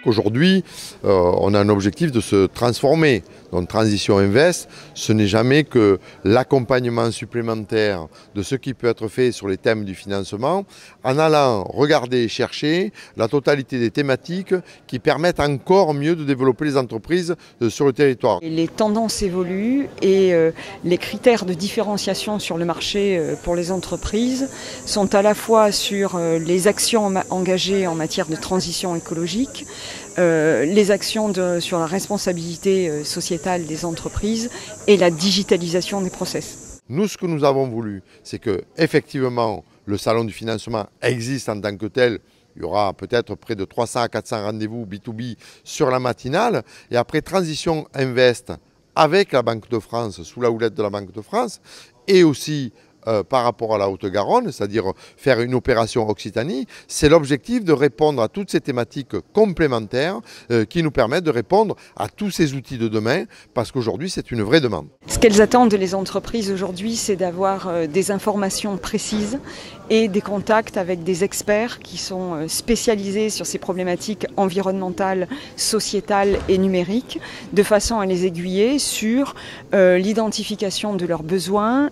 Aujourd'hui, on a un objectif de se transformer. Donc Transition Invest, ce n'est jamais que l'accompagnement supplémentaire de ce qui peut être fait sur les thèmes du financement, en allant regarder et chercher la totalité des thématiques qui permettent encore mieux de développer les entreprises sur le territoire. Les tendances évoluent et les critères de différenciation sur le marché pour les entreprises sont à la fois sur les actions engagées en matière de transition écologique, les actions sur la responsabilité sociétale des entreprises et la digitalisation des process. Nous, ce que nous avons voulu, c'est que effectivement, le salon du financement existe en tant que tel. Il y aura peut-être près de 300 à 400 rendez-vous B2B sur la matinale. Et après Transition Invest avec la Banque de France, sous la houlette de la Banque de France, et aussi par rapport à la Haute-Garonne, c'est-à-dire faire une opération Occitanie, c'est l'objectif de répondre à toutes ces thématiques complémentaires qui nous permettent de répondre à tous ces outils de demain, parce qu'aujourd'hui c'est une vraie demande. Ce qu'elles attendent les entreprises aujourd'hui, c'est d'avoir des informations précises et des contacts avec des experts qui sont spécialisés sur ces problématiques environnementales, sociétales et numériques, de façon à les aiguiller sur l'identification de leurs besoins,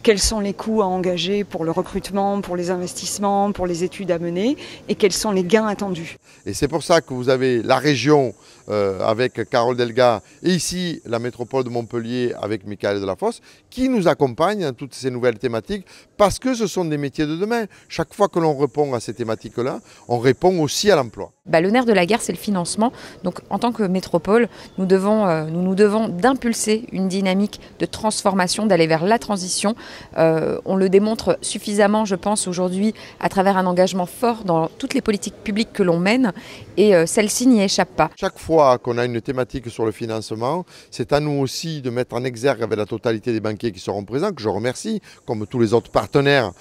quels sont les coûts à engager pour le recrutement, pour les investissements, pour les études à mener et quels sont les gains attendus. Et c'est pour ça que vous avez la région avec Carole Delga et ici la métropole de Montpellier avec Michael Delafosse qui nous accompagnent dans toutes ces nouvelles thématiques parce que ce sont des métiers de demain. Chaque fois que l'on répond à ces thématiques-là, on répond aussi à l'emploi. Le nerf de la guerre, c'est le financement. Donc, en tant que métropole, nous nous devons d'impulser une dynamique de transformation, d'aller vers la transition. On le démontre suffisamment, je pense, aujourd'hui, à travers un engagement fort dans toutes les politiques publiques que l'on mène, et celle-ci n'y échappe pas. Chaque fois qu'on a une thématique sur le financement, c'est à nous aussi de mettre en exergue avec la totalité des banquiers qui seront présents, que je remercie, comme tous les autres partenaires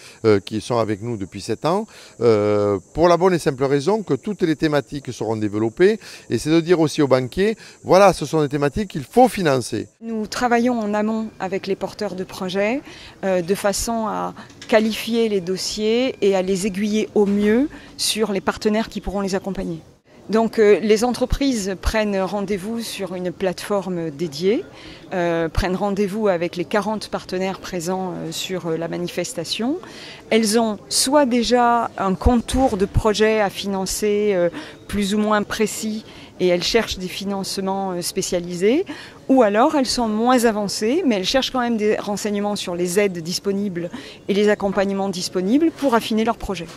qui sont avec nous depuis 7 ans, pour la bonne et simple raison que toutes les thématiques seront développées, et c'est de dire aussi aux banquiers, voilà, ce sont des thématiques qu'il faut financer. Nous travaillons en amont avec les porteurs de projets de façon à qualifier les dossiers et à les aiguiller au mieux sur les partenaires qui pourront les accompagner. Donc les entreprises prennent rendez-vous sur une plateforme dédiée, prennent rendez-vous avec les 40 partenaires présents sur la manifestation. Elles ont soit déjà un contour de projet à financer plus ou moins précis et elles cherchent des financements spécialisés, ou alors elles sont moins avancées, mais elles cherchent quand même des renseignements sur les aides disponibles et les accompagnements disponibles pour affiner leur projet.